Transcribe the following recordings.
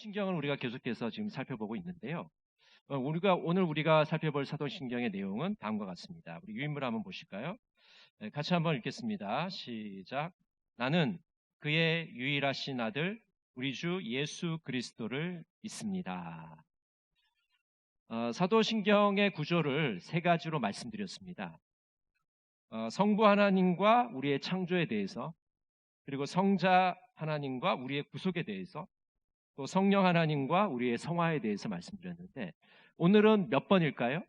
신경을 우리가 계속해서 지금 살펴보고 있는데요. 오늘 우리가 살펴볼 사도신경의 내용은 다음과 같습니다. 우리 유인물 한번 보실까요? 네, 같이 한번 읽겠습니다. 시작. 나는 그의 유일하신 아들 우리 주 예수 그리스도를 믿습니다. 사도신경의 구조를 세 가지로 말씀드렸습니다. 성부 하나님과 우리의 창조에 대해서, 그리고 성자 하나님과 우리의 구속에 대해서, 또 성령 하나님과 우리의 성화에 대해서 말씀드렸는데, 오늘은 몇 번일까요?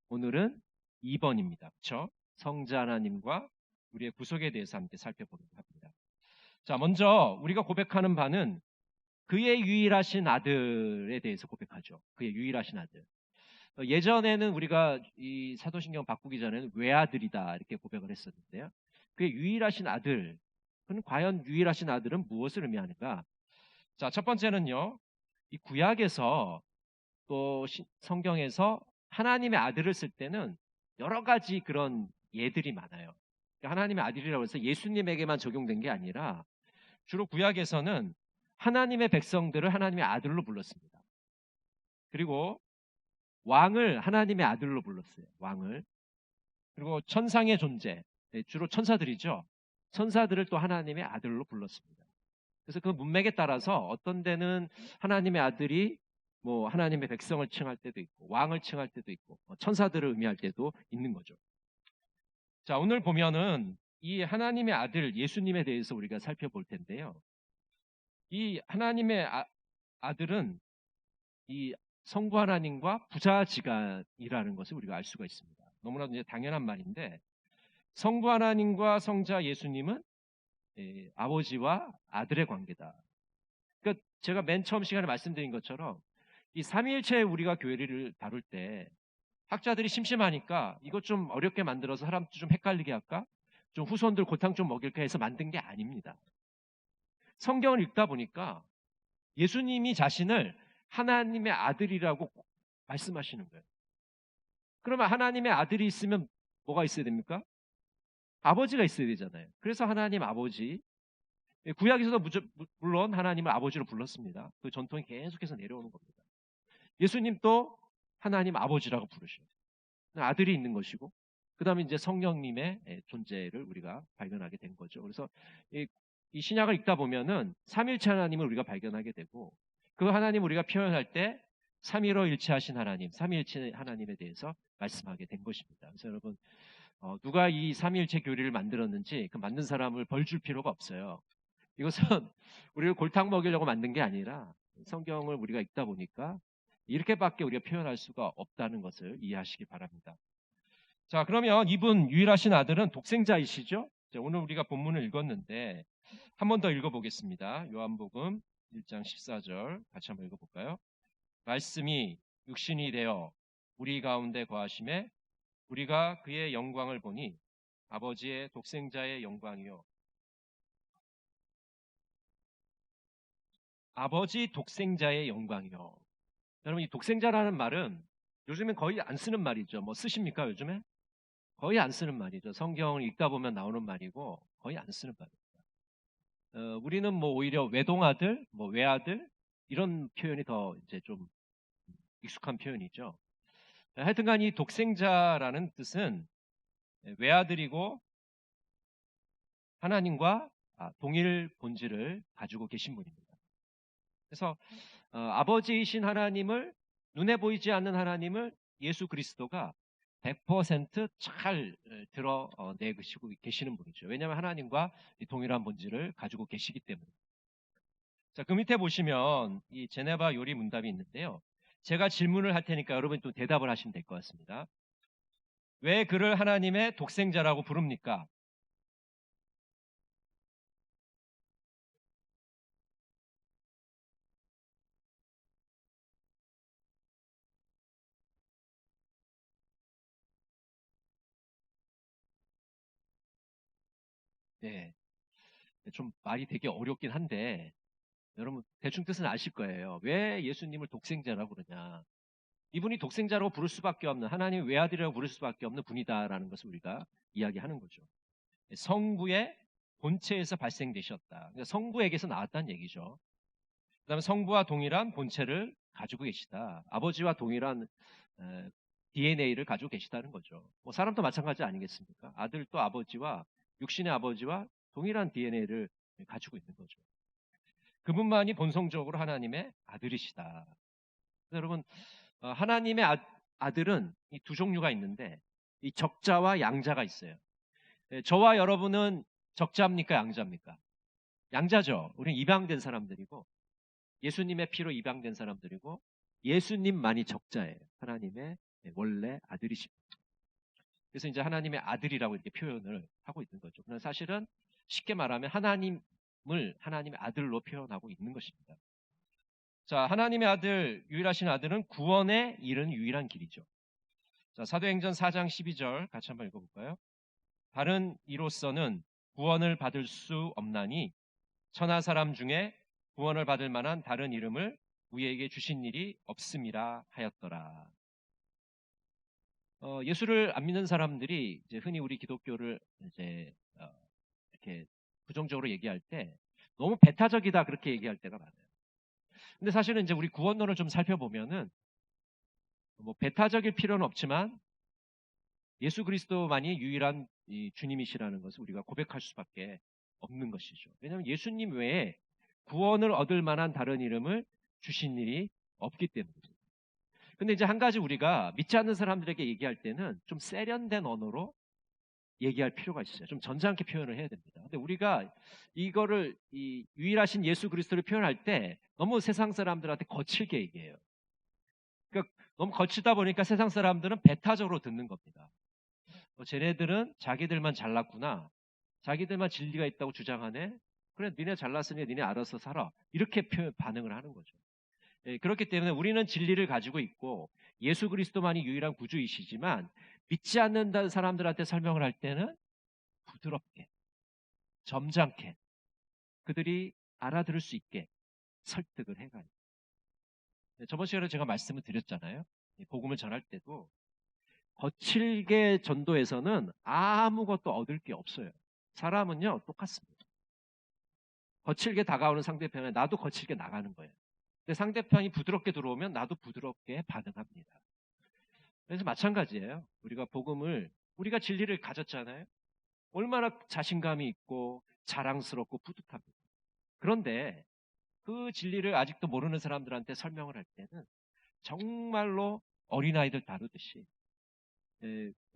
오늘은 2번입니다. 그렇죠? 성자 하나님과 우리의 구속에 대해서 함께 살펴보려고 합니다. 자, 먼저 우리가 고백하는 바는 그의 유일하신 아들에 대해서 고백하죠. 그의 유일하신 아들. 예전에는 우리가 이 사도신경 바꾸기 전에는 외아들이다 이렇게 고백을 했었는데요. 그의 유일하신 아들, 그는 과연 유일하신 아들은 무엇을 의미하는가? 자, 첫 번째는요, 이 구약에서 또 성경에서 하나님의 아들을 쓸 때는 여러 가지 그런 예들이 많아요. 하나님의 아들이라고 해서 예수님에게만 적용된 게 아니라 주로 구약에서는 하나님의 백성들을 하나님의 아들로 불렀습니다. 그리고 왕을 하나님의 아들로 불렀어요. 왕을. 그리고 천상의 존재, 주로 천사들이죠. 천사들을 또 하나님의 아들로 불렀습니다. 그래서 그 문맥에 따라서 어떤 데는 하나님의 아들이 뭐 하나님의 백성을 칭할 때도 있고, 왕을 칭할 때도 있고, 천사들을 의미할 때도 있는 거죠. 자, 오늘 보면은 이 하나님의 아들 예수님에 대해서 우리가 살펴볼 텐데요. 이 하나님의 아들은 이 성부 하나님과 부자지간이라는 것을 우리가 알 수가 있습니다. 너무나도 이제 당연한 말인데, 성부 하나님과 성자 예수님은 아버지와 아들의 관계다. 그러니까 제가 맨 처음 시간에 말씀드린 것처럼 이 삼위일체 우리가 교회를 다룰 때 학자들이 심심하니까 이것 좀 어렵게 만들어서 사람들 좀 헷갈리게 할까? 좀 후손들 고탕 좀 먹일까 해서 만든 게 아닙니다. 성경을 읽다 보니까 예수님이 자신을 하나님의 아들이라고 말씀하시는 거예요. 그러면 하나님의 아들이 있으면 뭐가 있어야 됩니까? 아버지가 있어야 되잖아요. 그래서 하나님 아버지, 구약에서도 물론 하나님을 아버지로 불렀습니다. 그 전통이 계속해서 내려오는 겁니다. 예수님도 하나님 아버지라고 부르셔요. 아들이 있는 것이고, 그 다음에 이제 성령님의 존재를 우리가 발견하게 된 거죠. 그래서 이 신약을 읽다 보면은 삼일체 하나님을 우리가 발견하게 되고, 그 하나님 우리가 표현할 때 삼위로 일체하신 하나님, 삼위일체 하나님에 대해서 말씀하게 된 것입니다. 그래서 여러분, 누가 이 삼위일체 교리를 만들었는지 그 만든 사람을 벌 줄 필요가 없어요. 이것은 우리를 골탕 먹이려고 만든 게 아니라 성경을 우리가 읽다 보니까 이렇게밖에 우리가 표현할 수가 없다는 것을 이해하시기 바랍니다. 자, 그러면 이분 유일하신 아들은 독생자이시죠? 자, 오늘 우리가 본문을 읽었는데 한 번 더 읽어보겠습니다. 요한복음 1장 14절 같이 한번 읽어볼까요? 말씀이 육신이 되어 우리 가운데 거하심에 우리가 그의 영광을 보니 아버지의 독생자의 영광이요. 아버지 독생자의 영광이요. 여러분, 이 독생자라는 말은 요즘엔 거의 안 쓰는 말이죠. 뭐 쓰십니까, 요즘에? 거의 안 쓰는 말이죠. 성경을 읽다 보면 나오는 말이고 거의 안 쓰는 말입니다. 우리는 뭐 오히려 외동아들, 뭐 외아들 이런 표현이 더 이제 좀 익숙한 표현이죠. 하여튼간 이 독생자라는 뜻은 외아들이고 하나님과 동일 본질을 가지고 계신 분입니다. 그래서 아버지이신 하나님을, 눈에 보이지 않는 하나님을 예수 그리스도가 100% 드러내시고 계시는 분이죠. 왜냐하면 하나님과 동일한 본질을 가지고 계시기 때문에. 자, 그 밑에 보시면 이 제네바 요리 문답이 있는데요. 제가 질문을 할 테니까 여러분이 또 대답을 하시면 될 것 같습니다. 왜 그를 하나님의 독생자라고 부릅니까? 네, 좀 말이 되게 어렵긴 한데 여러분 대충 뜻은 아실 거예요. 왜 예수님을 독생자라고 그러냐? 이분이 독생자라고 부를 수밖에 없는, 하나님의 외아들이라고 부를 수밖에 없는 분이다라는 것을 우리가 이야기하는 거죠. 성부의 본체에서 발생되셨다. 그러니까 성부에게서 나왔다는 얘기죠. 그다음에 성부와 동일한 본체를 가지고 계시다. 아버지와 동일한 DNA를 가지고 계시다는 거죠. 뭐 사람도 마찬가지 아니겠습니까? 아들도 아버지와 육신의 아버지와 동일한 DNA를 가지고 있는 거죠. 그분만이 본성적으로 하나님의 아들이시다. 여러분, 하나님의 아들은 이 두 종류가 있는데 이 적자와 양자가 있어요. 저와 여러분은 적자입니까? 양자입니까? 양자죠. 우리는 입양된 사람들이고 예수님의 피로 입양된 사람들이고 예수님만이 적자예요. 하나님의 원래 아들이십니다. 그래서 이제 하나님의 아들이라고 이렇게 표현을 하고 있는 거죠. 그러나 사실은 쉽게 말하면 하나님을 하나님의 아들로 표현하고 있는 것입니다. 자, 하나님의 아들, 유일하신 아들은 구원에 이른 유일한 길이죠. 자, 사도행전 4장 12절 같이 한번 읽어볼까요? 다른 이로서는 구원을 받을 수 없나니 천하 사람 중에 구원을 받을 만한 다른 이름을 우리에게 주신 일이 없음이라 하였더라. 예수를 안 믿는 사람들이 이제 흔히 우리 기독교를 이제 이렇게 부정적으로 얘기할 때 너무 배타적이다 그렇게 얘기할 때가 많아요. 근데 사실은 이제 우리 구원론을 좀 살펴보면은 뭐 배타적일 필요는 없지만 예수 그리스도만이 유일한 이 주님이시라는 것을 우리가 고백할 수밖에 없는 것이죠. 왜냐하면 예수님 외에 구원을 얻을 만한 다른 이름을 주신 일이 없기 때문입니다. 근데 이제 한 가지 우리가 믿지 않는 사람들에게 얘기할 때는 좀 세련된 언어로 얘기할 필요가 있어요. 좀 점잖게 표현을 해야 됩니다. 근데 우리가 이거를 이 유일하신 예수 그리스도를 표현할 때 너무 세상 사람들한테 거칠게 얘기해요. 그러니까 너무 거치다 보니까 세상 사람들은 배타적으로 듣는 겁니다. 쟤네들은 자기들만 잘났구나. 자기들만 진리가 있다고 주장하네. 그래, 니네 잘났으니 니네 알아서 살아. 이렇게 반응을 하는 거죠. 그렇기 때문에 우리는 진리를 가지고 있고 예수 그리스도만이 유일한 구주이시지만 믿지 않는 사람들한테 설명을 할 때는 부드럽게, 점잖게 그들이 알아들을 수 있게 설득을 해가요. 저번 시간에 제가 말씀을 드렸잖아요. 복음을 전할 때도 거칠게 전도해서는 아무것도 얻을 게 없어요. 사람은요 똑같습니다. 거칠게 다가오는 상대편에 나도 거칠게 나가는 거예요. 근데 상대편이 부드럽게 들어오면 나도 부드럽게 반응합니다. 그래서 마찬가지예요. 우리가 진리를 가졌잖아요. 얼마나 자신감이 있고 자랑스럽고 뿌듯합니다. 그런데 그 진리를 아직도 모르는 사람들한테 설명을 할 때는 정말로 어린아이들 다루듯이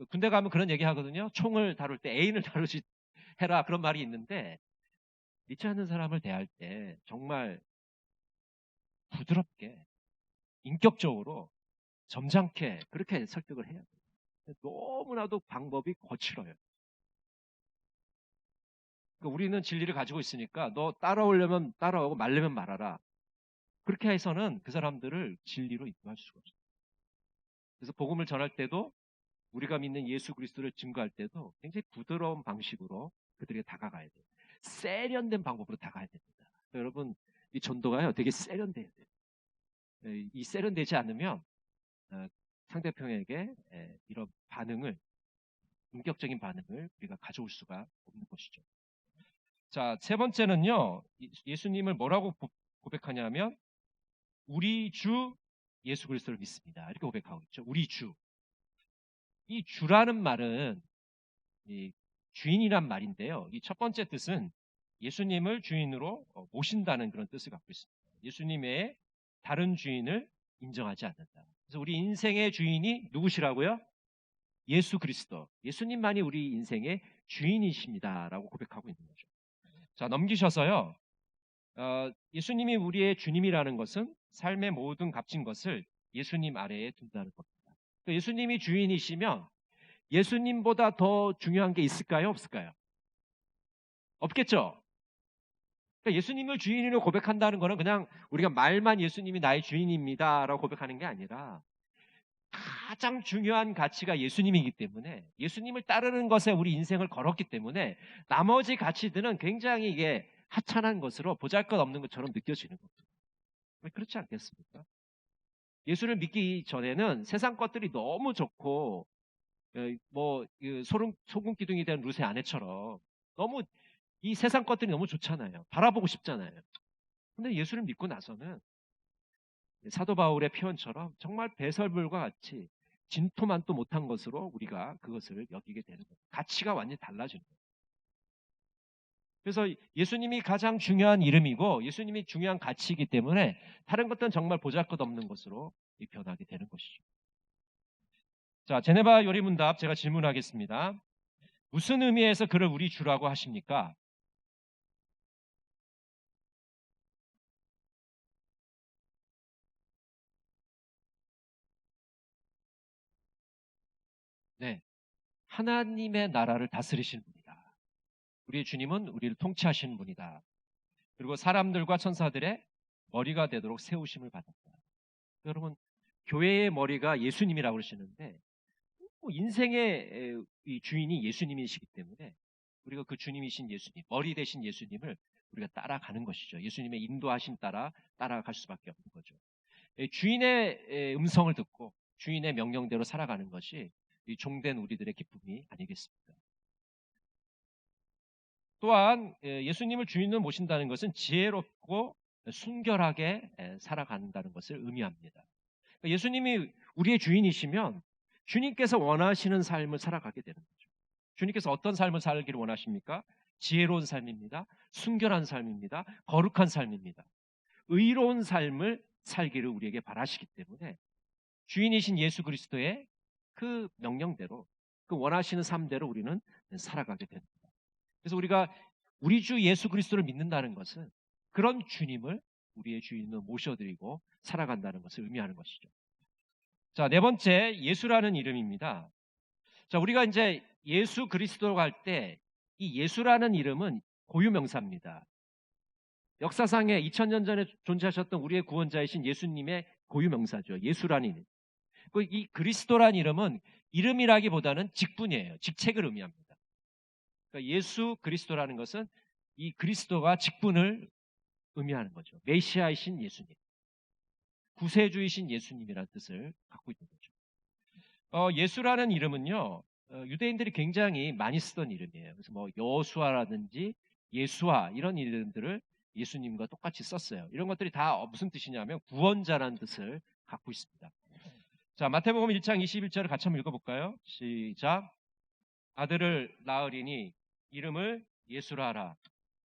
군대 가면 그런 얘기 하거든요. 총을 다룰 때 애인을 다루지 해라 그런 말이 있는데 믿지 않는 사람을 대할 때 정말 부드럽게 인격적으로 점잖게 그렇게 설득을 해야 돼요. 너무나도 방법이 거칠어요. 그러니까 우리는 진리를 가지고 있으니까 너 따라오려면 따라오고 말려면 말아라. 그렇게 해서는 그 사람들을 진리로 인도할 수가 없어요. 그래서 복음을 전할 때도 우리가 믿는 예수 그리스도를 증거할 때도 굉장히 부드러운 방식으로 그들에게 다가가야 돼요. 세련된 방법으로 다가가야 됩니다. 여러분 이 전도가요 되게 세련돼야 돼요. 이 세련되지 않으면 상대편에게 이런 반응을 인격적인 반응을 우리가 가져올 수가 없는 것이죠. 자, 세 번째는요. 예수님을 뭐라고 고백하냐면 우리 주 예수 그리스도를 믿습니다. 이렇게 고백하고 있죠. 우리 주. 이 주라는 말은 이 주인이란 말인데요. 이 첫 번째 뜻은 예수님을 주인으로 모신다는 그런 뜻을 갖고 있습니다. 예수님 외에 다른 주인을 인정하지 않는다. 그래서 우리 인생의 주인이 누구시라고요? 예수 그리스도. 예수님만이 우리 인생의 주인이십니다라고 고백하고 있는 거죠. 자, 넘기셔서요. 예수님이 우리의 주님이라는 것은 삶의 모든 값진 것을 예수님 아래에 둔다는 겁니다. 그러니까 예수님이 주인이시면 예수님보다 더 중요한 게 있을까요? 없을까요? 없겠죠? 그러니까 예수님을 주인으로 고백한다는 것은 그냥 우리가 말만 예수님이 나의 주인입니다라고 고백하는 게 아니라 가장 중요한 가치가 예수님이기 때문에 예수님을 따르는 것에 우리 인생을 걸었기 때문에 나머지 가치들은 굉장히 이게 하찮은 것으로 보잘것없는 것처럼 느껴지는 겁니다. 그렇지 않겠습니까? 예수를 믿기 전에는 세상 것들이 너무 좋고 뭐 소금 기둥이 된 루세 아내처럼 너무 이 세상 것들이 너무 좋잖아요. 바라보고 싶잖아요. 근데 예수를 믿고 나서는 사도 바울의 표현처럼 정말 배설물과 같이 진토만도 못한 것으로 우리가 그것을 여기게 되는 거예요. 가치가 완전히 달라지는 거예요. 그래서 예수님이 가장 중요한 이름이고 예수님이 중요한 가치이기 때문에 다른 것들은 정말 보잘것없는 것으로 변하게 되는 것이죠. 자, 제네바 요리문답 제가 질문하겠습니다. 무슨 의미에서 그를 우리 주라고 하십니까? 네, 하나님의 나라를 다스리시는 분이다. 우리의 주님은 우리를 통치하시는 분이다. 그리고 사람들과 천사들의 머리가 되도록 세우심을 받았다. 여러분, 교회의 머리가 예수님이라고 그러시는데 인생의 이 주인이 예수님이시기 때문에 우리가 그 주님이신 예수님, 머리 되신 예수님을 우리가 따라가는 것이죠. 예수님의 인도하심 따라 따라갈 수밖에 없는 거죠. 주인의 음성을 듣고 주인의 명령대로 살아가는 것이 이 종된 우리들의 기쁨이 아니겠습니까? 또한 예수님을 주인으로 모신다는 것은 지혜롭고 순결하게 살아간다는 것을 의미합니다. 예수님이 우리의 주인이시면 주님께서 원하시는 삶을 살아가게 되는 거죠. 주님께서 어떤 삶을 살기를 원하십니까? 지혜로운 삶입니다. 순결한 삶입니다. 거룩한 삶입니다. 의로운 삶을 살기를 우리에게 바라시기 때문에 주인이신 예수 그리스도의 그 명령대로 그 원하시는 삶대로 우리는 살아가게 됩니다. 그래서 우리가 우리 주 예수 그리스도를 믿는다는 것은 그런 주님을 우리의 주인으로 모셔드리고 살아간다는 것을 의미하는 것이죠. 자, 네 번째, 예수라는 이름입니다. 자, 우리가 이제 예수 그리스도라고 할 때 이 예수라는 이름은 고유명사입니다. 역사상에 2000년 전에 존재하셨던 우리의 구원자이신 예수님의 고유명사죠. 예수라는 이름. 이 그리스도라는 이름은 이름이라기보다는 직분이에요. 직책을 의미합니다. 그러니까 예수 그리스도라는 것은 이 그리스도가 직분을 의미하는 거죠. 메시아이신 예수님, 구세주이신 예수님이라는 뜻을 갖고 있는 거죠. 예수라는 이름은요, 유대인들이 굉장히 많이 쓰던 이름이에요. 그래서 뭐 여수아라든지 예수아 이런 이름들을 예수님과 똑같이 썼어요. 이런 것들이 다 무슨 뜻이냐면 구원자라는 뜻을 갖고 있습니다. 자, 마태복음 1장 21절을 같이 한번 읽어볼까요? 시작. 아들을 낳으리니 이름을 예수라 하라.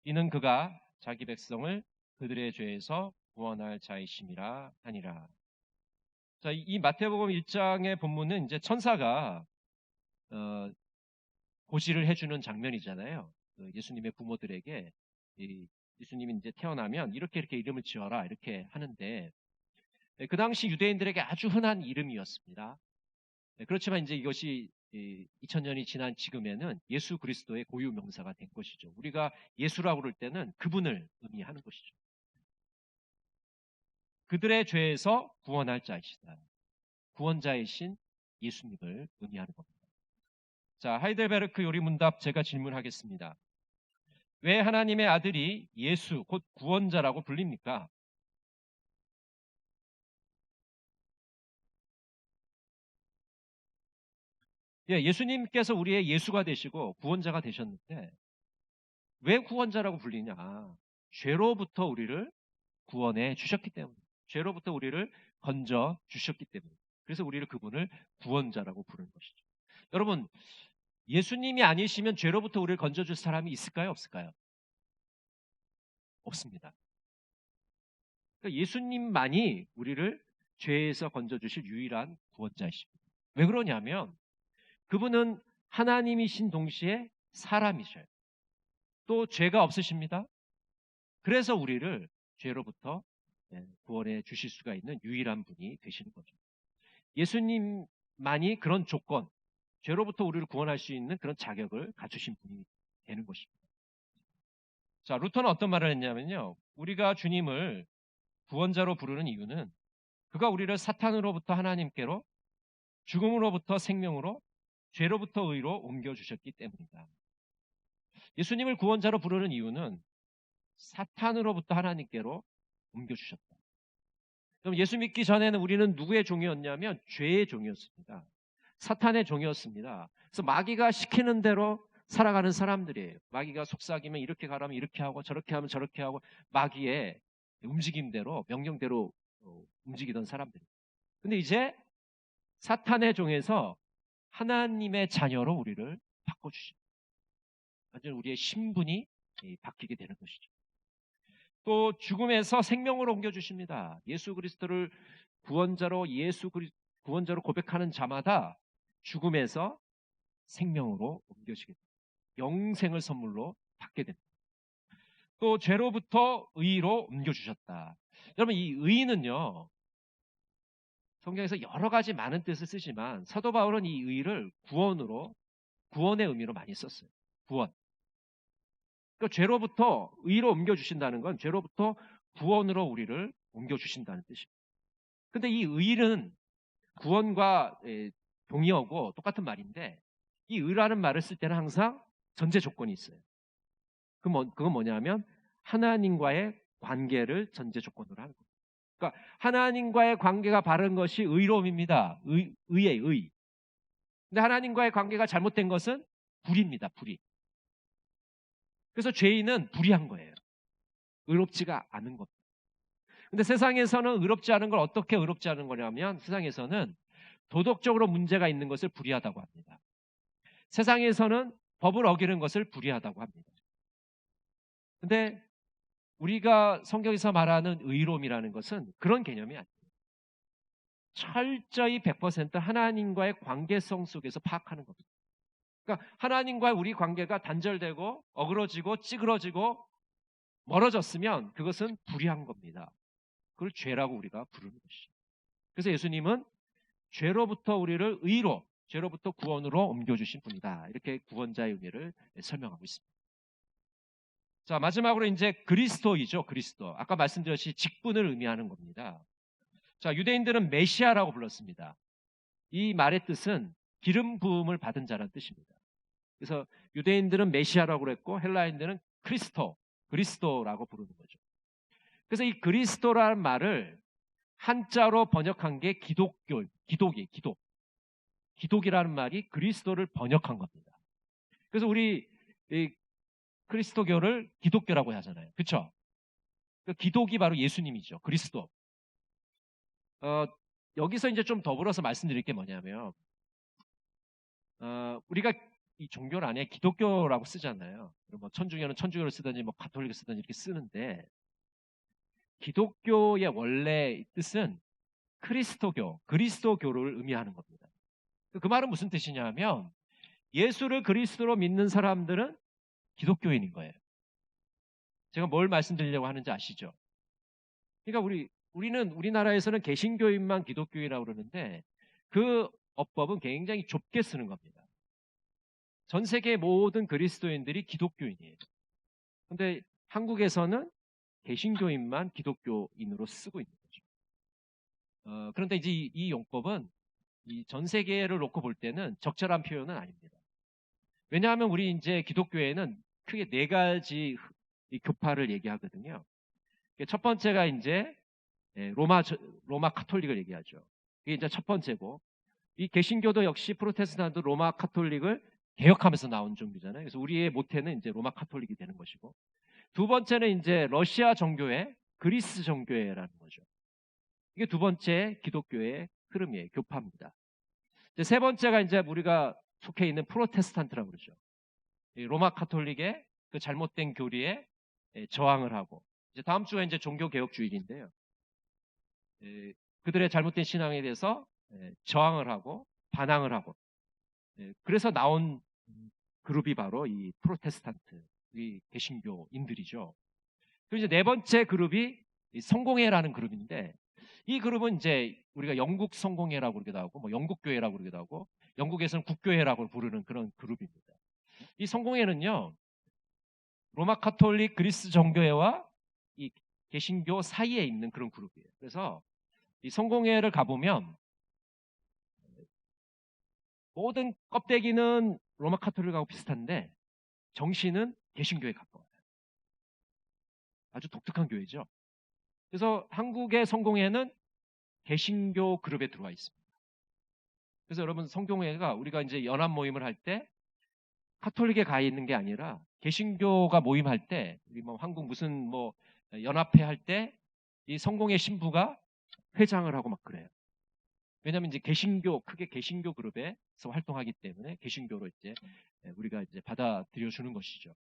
이는 그가 자기 백성을 그들의 죄에서 구원할 자이심이라 하니라. 자, 이 마태복음 1장의 본문은 이제 천사가 고시를 해주는 장면이잖아요. 예수님의 부모들에게 예수님이 이제 태어나면 이렇게 이름을 지어라 이렇게 하는데 그 당시 유대인들에게 아주 흔한 이름이었습니다. 그렇지만 이제 이것이 2000년이 지난 지금에는 예수 그리스도의 고유 명사가 된 것이죠. 우리가 예수라고 그럴 때는 그분을 의미하는 것이죠. 그들의 죄에서 구원할 자이시다. 구원자이신 예수님을 의미하는 겁니다. 자, 하이델베르크 요리문답 제가 질문하겠습니다. 왜 하나님의 아들이 예수, 곧 구원자라고 불립니까? 예수님께서 우리의 예수가 되시고 구원자가 되셨는데 왜 구원자라고 불리냐? 죄로부터 우리를 구원해 주셨기 때문에, 죄로부터 우리를 건져 주셨기 때문에, 그래서 우리를 그분을 구원자라고 부르는 것이죠. 여러분, 예수님이 아니시면 죄로부터 우리를 건져줄 사람이 있을까요? 없을까요? 없습니다. 그러니까 예수님만이 우리를 죄에서 건져주실 유일한 구원자이십니다. 왜 그러냐면 그분은 하나님이신 동시에 사람이셔요. 또 죄가 없으십니다. 그래서 우리를 죄로부터 구원해 주실 수가 있는 유일한 분이 되시는 거죠. 예수님만이 그런 조건, 죄로부터 우리를 구원할 수 있는 그런 자격을 갖추신 분이 되는 것입니다. 자, 루터는 어떤 말을 했냐면요. 우리가 주님을 구원자로 부르는 이유는 그가 우리를 사탄으로부터 하나님께로, 죽음으로부터 생명으로, 죄로부터 의로 옮겨주셨기 때문이다. 예수님을 구원자로 부르는 이유는 사탄으로부터 하나님께로 옮겨주셨다. 그럼 예수 믿기 전에는 우리는 누구의 종이었냐면 죄의 종이었습니다. 사탄의 종이었습니다. 그래서 마귀가 시키는 대로 살아가는 사람들이에요. 마귀가 속삭이면 이렇게 가라면 이렇게 하고 저렇게 하면 저렇게 하고 마귀의 움직임대로 명령대로 움직이던 사람들. 근데 이제 사탄의 종에서 하나님의 자녀로 우리를 바꿔주십니다. 완전 우리의 신분이 바뀌게 되는 것이죠. 또 죽음에서 생명으로 옮겨주십니다. 예수 그리스도를 구원자로 구원자로 고백하는 자마다 죽음에서 생명으로 옮겨지게 됩니다. 영생을 선물로 받게 됩니다. 또 죄로부터 의로 옮겨주셨다. 여러분, 이 의는요, 성경에서 여러 가지 많은 뜻을 쓰지만 사도 바울은 이 의를 구원의 의미로 많이 썼어요. 구원. 그러니까 죄로부터 의로 옮겨주신다는 건 죄로부터 구원으로 우리를 옮겨주신다는 뜻입니다. 근데 이 의는 구원과 동의어고 똑같은 말인데, 이 의라는 말을 쓸 때는 항상 전제 조건이 있어요. 그건 뭐냐면 하나님과의 관계를 전제 조건으로 하는 거예요. 그러니까 하나님과의 관계가 바른 것이 의로움입니다. 의의 의. 근데 하나님과의 관계가 잘못된 것은 불의입니다. 불의. 그래서 죄인은 불의한 거예요. 의롭지가 않은 겁니다. 근데 세상에서는 의롭지 않은 걸 어떻게 의롭지 않은 거냐면, 세상에서는 도덕적으로 문제가 있는 것을 불의하다고 합니다. 세상에서는 법을 어기는 것을 불의하다고 합니다. 근데 우리가 성경에서 말하는 의로움이라는 것은 그런 개념이 아니에요. 철저히 100% 하나님과의 관계성 속에서 파악하는 겁니다. 그러니까 하나님과 우리 관계가 단절되고 어그러지고 찌그러지고 멀어졌으면 그것은 불의한 겁니다. 그걸 죄라고 우리가 부르는 것이죠. 그래서 예수님은 죄로부터 우리를 의로, 죄로부터 구원으로 옮겨주신 분이다. 이렇게 구원자의 의미를 설명하고 있습니다. 자, 마지막으로 이제 그리스도이죠. 그리스도. 아까 말씀드렸듯이 직분을 의미하는 겁니다. 자, 유대인들은 메시아라고 불렀습니다. 이 말의 뜻은 기름 부음을 받은 자라는 뜻입니다. 그래서 유대인들은 메시아라고 그랬고 헬라인들은 그리스도라고 부르는 거죠. 그래서 이 그리스도라는 말을 한자로 번역한 게 기독이라는 말이 그리스도를 번역한 겁니다. 그래서 우리 그리스도교를 기독교라고 하잖아요. 그렇죠? 기독이 바로 예수님이죠. 그리스도. 여기서 이제 좀 더불어서 말씀드릴 게 뭐냐면, 우리가 이 종교 안에 기독교라고 쓰잖아요. 뭐 천주교는 천주교를 쓰든지 뭐 가톨릭을 쓰든지 이렇게 쓰는데, 기독교의 원래 뜻은 그리스도교를 의미하는 겁니다. 그 말은 무슨 뜻이냐면, 예수를 그리스도로 믿는 사람들은 기독교인인 거예요. 제가 뭘 말씀드리려고 하는지 아시죠? 그러니까 우리나라에서는 개신교인만 기독교인이라고 그러는데, 그 어법은 굉장히 좁게 쓰는 겁니다. 전 세계 모든 그리스도인들이 기독교인이에요. 그런데 한국에서는 개신교인만 기독교인으로 쓰고 있는 거죠. 그런데 이제 이 용법은 전 세계를 놓고 볼 때는 적절한 표현은 아닙니다. 왜냐하면 우리 이제 기독교에는 크게 4가지 교파를 얘기하거든요. 첫 번째가 이제 로마 카톨릭을 얘기하죠. 이게 이제 첫 번째고, 이 개신교도 역시 프로테스탄트 로마 카톨릭을 개혁하면서 나온 종교잖아요. 그래서 우리의 모태는 이제 로마 카톨릭이 되는 것이고, 두 번째는 이제 러시아 정교회, 그리스 정교회라는 거죠. 이게 두 번째 기독교의 흐름이에요. 교파입니다. 이제 세 번째가 이제 우리가 속해 있는 프로테스탄트라고 그러죠. 로마 카톨릭의 그 잘못된 교리에 저항을 하고, 이제 다음 주가 이제 종교개혁주의인데요. 그들의 잘못된 신앙에 대해서 저항을 하고 반항을 하고, 그래서 나온 그룹이 바로 이 프로테스탄트, 이 개신교인들이죠. 그리고 이제 네 번째 그룹이 성공회라는 그룹인데, 이 그룹은 이제 우리가 영국 성공회라고 그러기도 하고, 뭐 영국 교회라고 그러기도 하고, 영국에서는 국교회라고 부르는 그런 그룹입니다. 이 성공회는요, 로마 카톨릭 그리스 정교회와 이 개신교 사이에 있는 그런 그룹이에요. 그래서 이 성공회를 가보면 모든 껍데기는 로마 카톨릭하고 비슷한데 정신은 개신교에 가까워요. 아주 독특한 교회죠. 그래서 한국의 성공회는 개신교 그룹에 들어와 있습니다. 그래서 여러분, 성공회가 우리가 이제 연합 모임을 할 때 카톨릭에 가 있는 게 아니라 개신교가 모임할 때, 우리 뭐 한국 무슨 뭐 연합회 할 때 이 성공의 신부가 회장을 하고 막 그래요. 왜냐하면 이제 개신교, 크게 개신교 그룹에서 활동하기 때문에 개신교로 이제 우리가 이제 받아들여 주는 것이죠.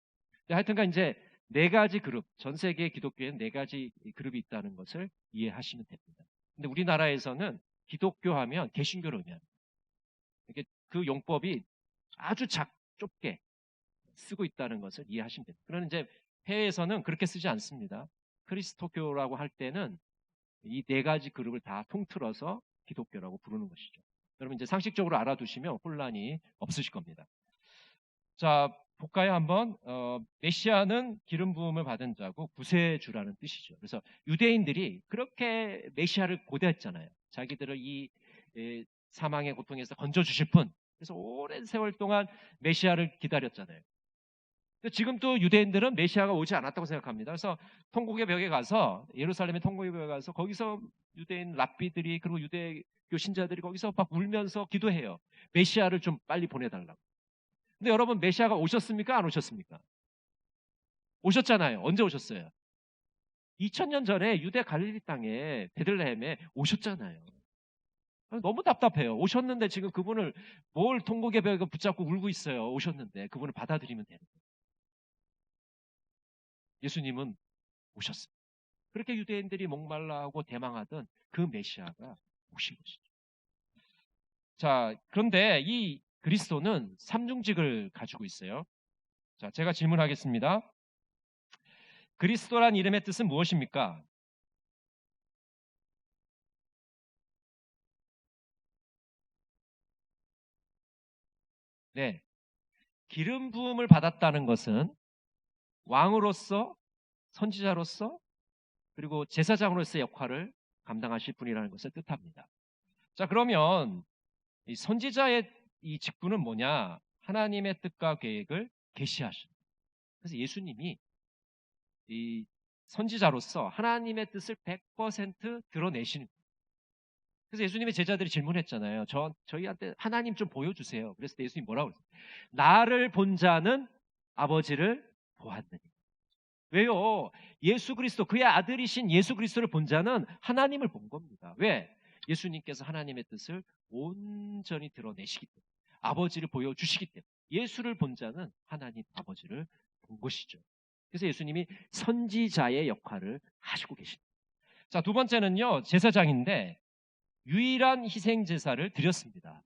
하여튼간 이제 네 가지 그룹, 전 세계 기독교에는 네 가지 그룹이 있다는 것을 이해하시면 됩니다. 근데 우리나라에서는 기독교 하면 개신교를 의미합니다. 이게 그 용법이 아주 좁게 쓰고 있다는 것을 이해하시면 됩니다. 그러나 이제 해외에서는 그렇게 쓰지 않습니다. 그리스도교라고 할 때는 이 네 가지 그룹을 다 통틀어서 기독교라고 부르는 것이죠. 여러분 이제 상식적으로 알아두시면 혼란이 없으실 겁니다. 자, 볼까요 한번? 메시아는 기름 부음을 받은 자고 구세주라는 뜻이죠. 그래서 유대인들이 그렇게 메시아를 고대했잖아요. 자기들을 이 사망의 고통에서 건져주실 분. 그래서 오랜 세월 동안 메시아를 기다렸잖아요. 지금 또 유대인들은 메시아가 오지 않았다고 생각합니다. 그래서 통곡의 벽에 가서, 예루살렘의 통곡의 벽에 가서 거기서 유대인 랍비들이, 그리고 유대교 신자들이 거기서 막 울면서 기도해요. 메시아를 좀 빨리 보내달라고. 근데 여러분, 메시아가 오셨습니까? 안 오셨습니까? 오셨잖아요. 언제 오셨어요? 2000년 전에 유대 갈릴리 땅에 베들레헴에 오셨잖아요. 너무 답답해요. 오셨는데 지금 그분을 뭘 통곡의 벽에 붙잡고 울고 있어요. 오셨는데 그분을 받아들이면 되는 거예요. 예수님은 오셨습니다. 그렇게 유대인들이 목말라하고 대망하던 그 메시아가 오신 것이죠. 자, 그런데 이 그리스도는 삼중직을 가지고 있어요. 자, 제가 질문하겠습니다. 그리스도란 이름의 뜻은 무엇입니까? 네. 기름 부음을 받았다는 것은 왕으로서, 선지자로서, 그리고 제사장으로서의 역할을 감당하실 분이라는 것을 뜻합니다. 자, 그러면 이 선지자의 이 직분은 뭐냐? 하나님의 뜻과 계획을 계시하십니다. 그래서 예수님이 이 선지자로서 하나님의 뜻을 100% 드러내시는 거예요. 그래서 예수님의 제자들이 질문했잖아요. 저희한테 하나님 좀 보여주세요. 그래서 예수님이 뭐라고 그랬어요? 나를 본 자는 아버지를 보았느니. 왜요? 예수 그리스도, 그의 아들이신 예수 그리스도를 본 자는 하나님을 본 겁니다. 왜? 예수님께서 하나님의 뜻을 온전히 드러내시기 때문에, 아버지를 보여주시기 때문에, 예수를 본 자는 하나님 아버지를 본 것이죠. 그래서 예수님이 선지자의 역할을 하시고 계십니다. 자, 두 번째는요, 제사장인데 유일한 희생 제사를 드렸습니다.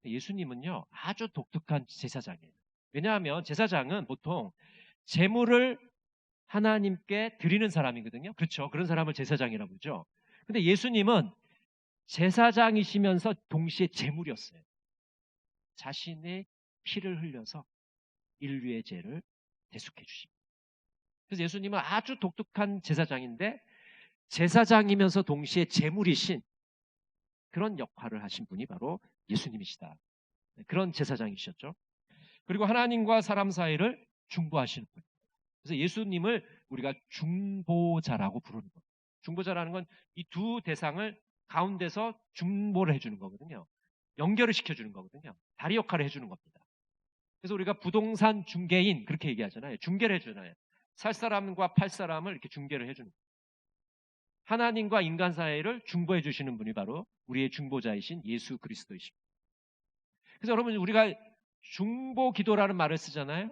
예수님은요, 아주 독특한 제사장이에요. 왜냐하면 제사장은 보통 제물을 하나님께 드리는 사람이거든요. 그렇죠? 그런 사람을 제사장이라고 그러죠. 근데 예수님은 제사장이시면서 동시에 제물이었어요. 자신의 피를 흘려서 인류의 죄를 대속해 주십니다. 그래서 예수님은 아주 독특한 제사장인데 제사장이면서 동시에 제물이신 그런 역할을 하신 분이 바로 예수님이시다. 그런 제사장이셨죠. 그리고 하나님과 사람 사이를 중보하시는 분. 그래서 예수님을 우리가 중보자라고 부르는 거예요. 중보자라는 건 이 두 대상을 가운데서 중보를 해주는 거거든요. 연결을 시켜주는 거거든요. 다리 역할을 해주는 겁니다. 그래서 우리가 부동산 중개인 그렇게 얘기하잖아요. 중개를 해주잖아요. 살 사람과 팔 사람을 이렇게 중개를 해주는 거예요. 하나님과 인간 사이를 중보해 주시는 분이 바로 우리의 중보자이신 예수 그리스도이십니다. 그래서 여러분, 우리가 중보 기도라는 말을 쓰잖아요.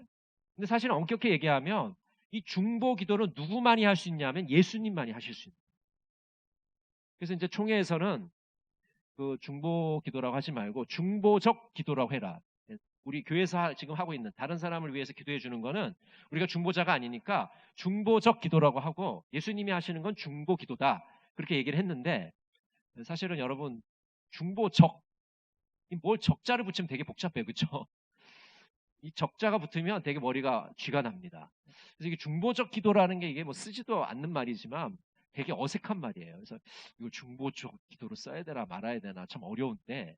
근데 사실 엄격히 얘기하면 이 중보 기도는 누구만이 할 수 있냐면 예수님만이 하실 수 있는 거예요. 그래서 이제 총회에서는 그 중보 기도라고 하지 말고 중보적 기도라고 해라. 우리 교회에서 지금 하고 있는 다른 사람을 위해서 기도해 주는 거는 우리가 중보자가 아니니까 중보적 기도라고 하고, 예수님이 하시는 건 중보 기도다, 그렇게 얘기를 했는데, 사실은 여러분, 중보적, 뭘 적자를 붙이면 되게 복잡해요. 그렇죠? 이 적자가 붙으면 되게 머리가 쥐가 납니다. 그래서 이게 중보적 기도라는 게 이게 뭐 쓰지도 않는 말이지만 되게 어색한 말이에요. 그래서 이걸 중보적 기도로 써야 되나 말아야 되나 참 어려운데,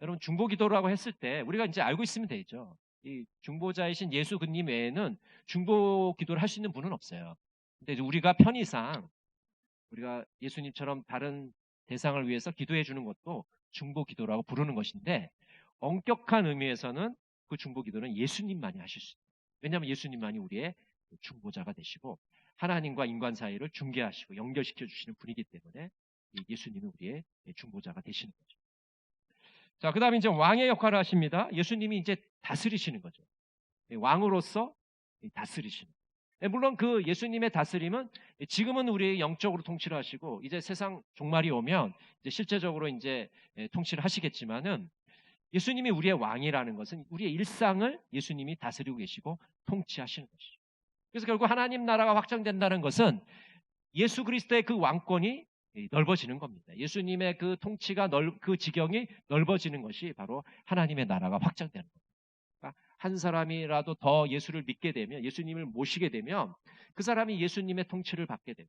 여러분, 중보 기도라고 했을 때 우리가 이제 알고 있으면 되죠. 이 중보자이신 예수 그님 외에는 중보 기도를 할 수 있는 분은 없어요. 근데 이제 우리가 편의상 우리가 예수님처럼 다른 대상을 위해서 기도해 주는 것도 중보 기도라고 부르는 것인데, 엄격한 의미에서는 그 중보 기도는 예수님만이 하실 수 있어요. 왜냐하면 예수님만이 우리의 중보자가 되시고 하나님과 인간 사이를 중개하시고 연결시켜 주시는 분이기 때문에 이 예수님은 우리의 중보자가 되시는 거죠. 자, 그다음에 이제 왕의 역할을 하십니다. 예수님이 이제 다스리시는 거죠. 왕으로서 다스리시는. 물론 그 예수님의 다스림은 지금은 우리 영적으로 통치를 하시고 이제 세상 종말이 오면 이제 실제적으로 이제 통치를 하시겠지만은 예수님이 우리의 왕이라는 것은 우리의 일상을 예수님이 다스리고 계시고 통치하시는 것이죠. 그래서 결국 하나님 나라가 확장된다는 것은 예수 그리스도의 그 왕권이 넓어지는 겁니다. 예수님의 그 통치가 그 지경이 넓어지는 것이 바로 하나님의 나라가 확장되는 겁니다. 그러니까 한 사람이라도 더 예수를 믿게 되면, 예수님을 모시게 되면 그 사람이 예수님의 통치를 받게 되고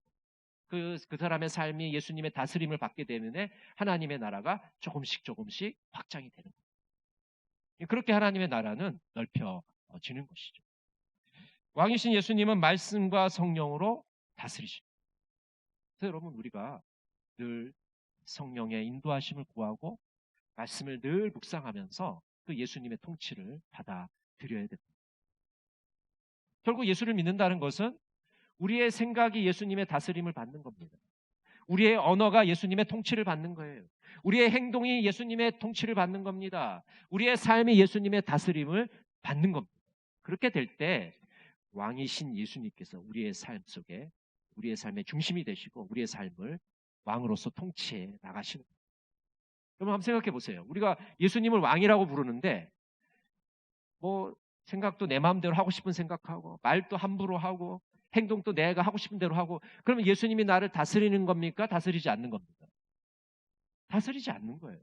그 사람의 삶이 예수님의 다스림을 받게 되면 하나님의 나라가 조금씩 확장이 되는 겁니다. 그렇게 하나님의 나라는 넓혀지는 것이죠. 왕이신 예수님은 말씀과 성령으로 다스리십니다. 그래서 여러분 우리가 늘 성령의 인도하심을 구하고 말씀을 늘 묵상하면서 그 예수님의 통치를 받아들여야 됩니다. 결국 예수를 믿는다는 것은 우리의 생각이 예수님의 다스림을 받는 겁니다. 우리의 언어가 예수님의 통치를 받는 거예요. 우리의 행동이 예수님의 통치를 받는 겁니다. 우리의 삶이 예수님의 다스림을 받는 겁니다. 그렇게 될 때 왕이신 예수님께서 우리의 삶 속에 우리의 삶의 중심이 되시고 우리의 삶을 왕으로서 통치해 나가시는 거예요. 여러분 한번 생각해 보세요. 우리가 예수님을 왕이라고 부르는데 뭐 생각도 내 마음대로 하고 싶은 생각하고 말도 함부로 하고 행동도 내가 하고 싶은 대로 하고 그러면 예수님이 나를 다스리는 겁니까? 다스리지 않는 겁니까? 다스리지 않는 거예요.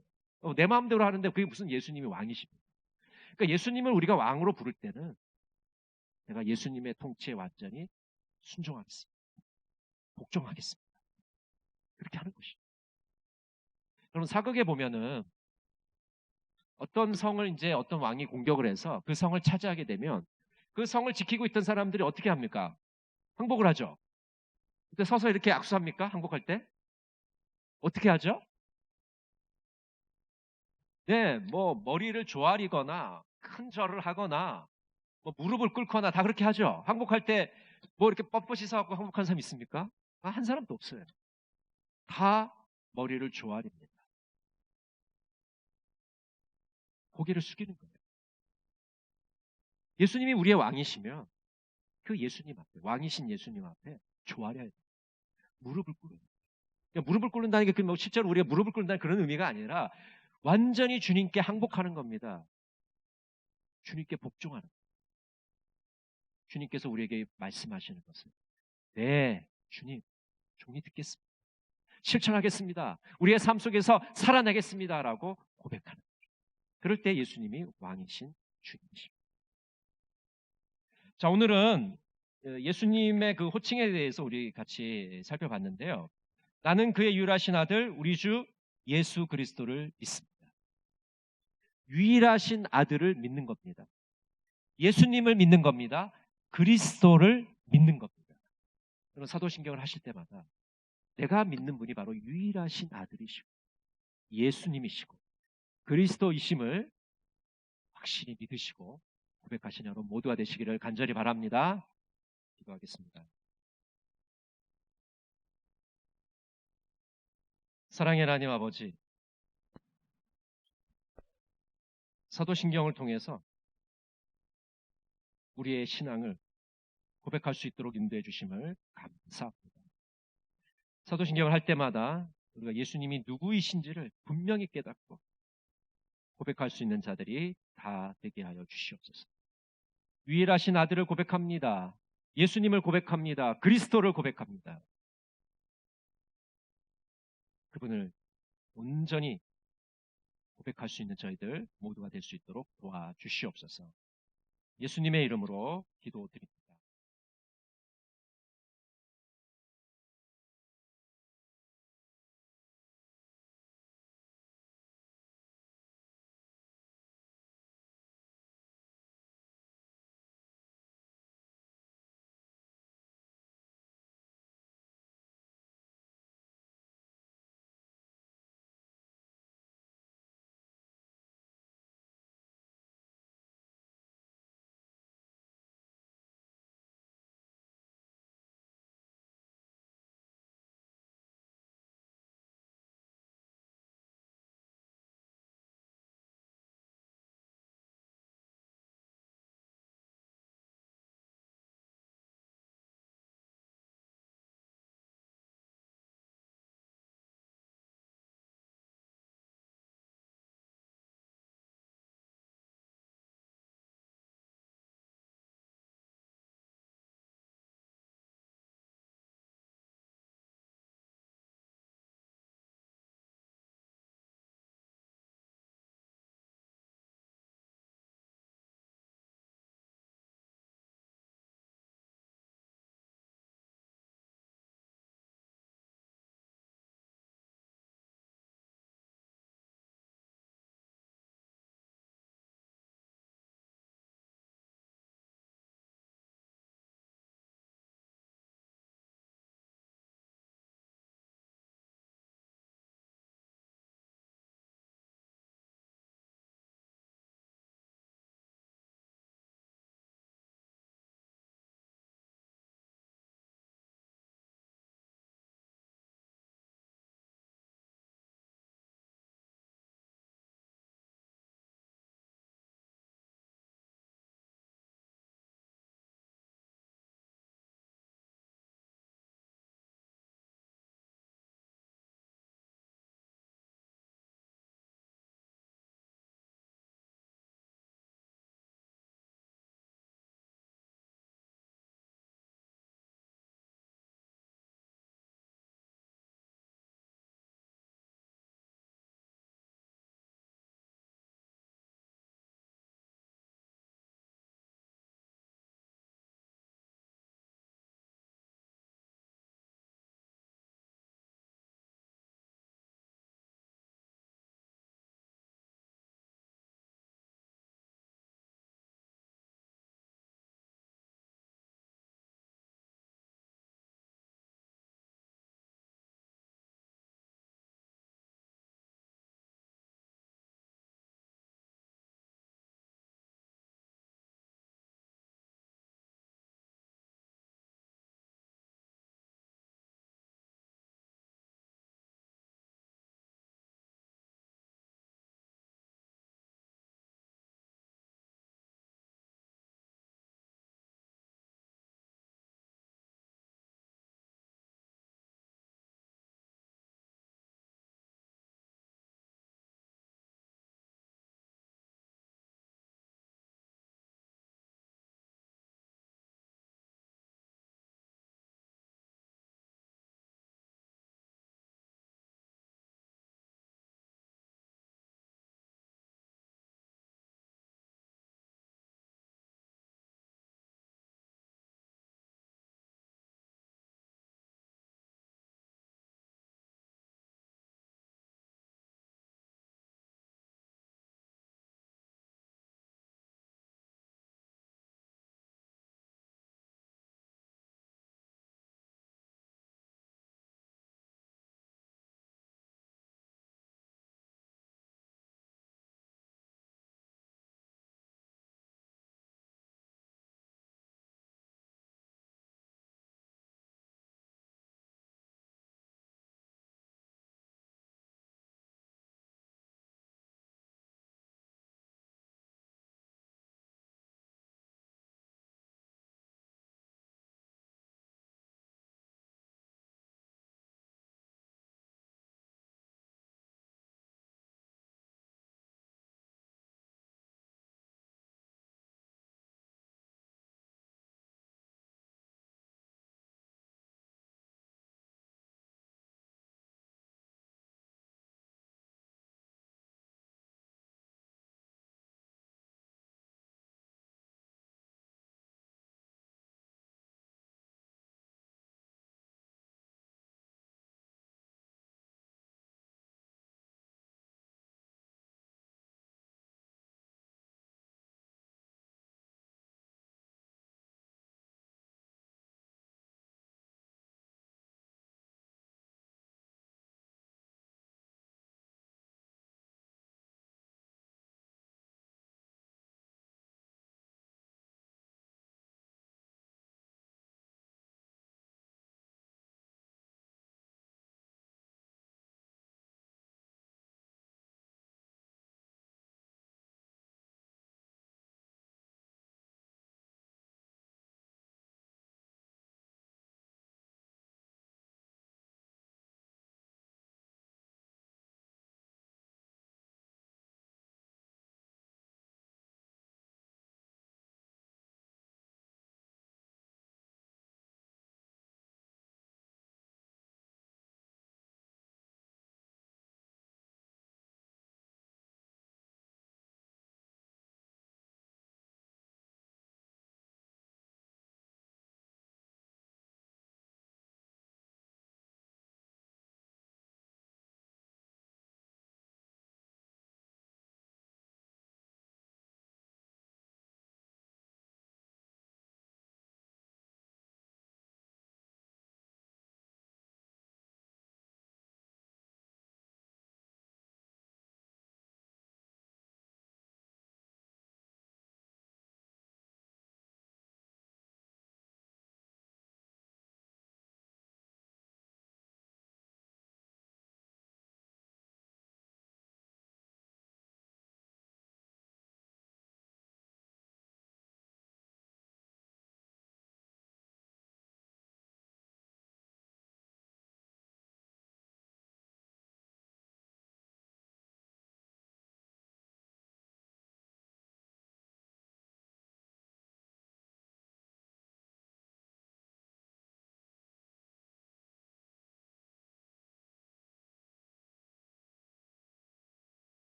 내 마음대로 하는데 그게 무슨 예수님이 왕이십니까? 그러니까 예수님을 우리가 왕으로 부를 때는 내가 예수님의 통치에 완전히 순종하겠습니다. 복종하겠습니다. 그렇게 하는 것이죠. 여러분 사극에 보면은 어떤 성을 이제 어떤 왕이 공격을 해서 그 성을 차지하게 되면 그 성을 지키고 있던 사람들이 어떻게 합니까? 항복을 하죠. 그때 서서 이렇게 악수합니까? 항복할 때? 어떻게 하죠? 네, 뭐 머리를 조아리거나 큰 절을 하거나 뭐 무릎을 꿇거나 다 그렇게 하죠. 항복할 때 뭐 이렇게 뻣뻣이 서갖고 항복한 사람 있습니까? 한 사람도 없어요. 다 머리를 조아립니다. 고개를 숙이는 거예요. 예수님이 우리의 왕이시면 그 예수님 앞에, 왕이신 예수님 앞에 조아려야 돼요. 무릎을 꿇어요. 그러니까 무릎을 꿇는다는 게 뭐 실제로 우리가 무릎을 꿇는다는 그런 의미가 아니라 완전히 주님께 항복하는 겁니다. 주님께 복종하는 거예요. 주님께서 우리에게 말씀하시는 것은 네, 주님, 종이 듣겠습니다. 실천하겠습니다. 우리의 삶 속에서 살아내겠습니다. 라고 고백하는 거죠. 그럴 때 예수님이 왕이신 주님이십니다. 자, 오늘은 예수님의 그 호칭에 대해서 우리 같이 살펴봤는데요. 나는 그의 유일하신 아들 우리 주 예수 그리스도를 믿습니다. 유일하신 아들을 믿는 겁니다. 예수님을 믿는 겁니다. 그리스도를 믿는 겁니다. 여러분 사도신경을 하실 때마다 내가 믿는 분이 바로 유일하신 아들이시고 예수님이시고 그리스도이심을 확실히 믿으시고 고백하시는 여러분 모두가 되시기를 간절히 바랍니다. 기도하겠습니다. 사랑의 하나님 아버지, 사도신경을 통해서 우리의 신앙을 고백할 수 있도록 인도해 주심을 감사합니다. 사도신경을 할 때마다 우리가 예수님이 누구이신지를 분명히 깨닫고 고백할 수 있는 자들이 다 되게 하여 주시옵소서. 유일하신 아들을 고백합니다. 예수님을 고백합니다. 그리스도를 고백합니다. 그분을 온전히 고백할 수 있는 저희들 모두가 될 수 있도록 도와주시옵소서. 예수님의 이름으로 기도드립니다.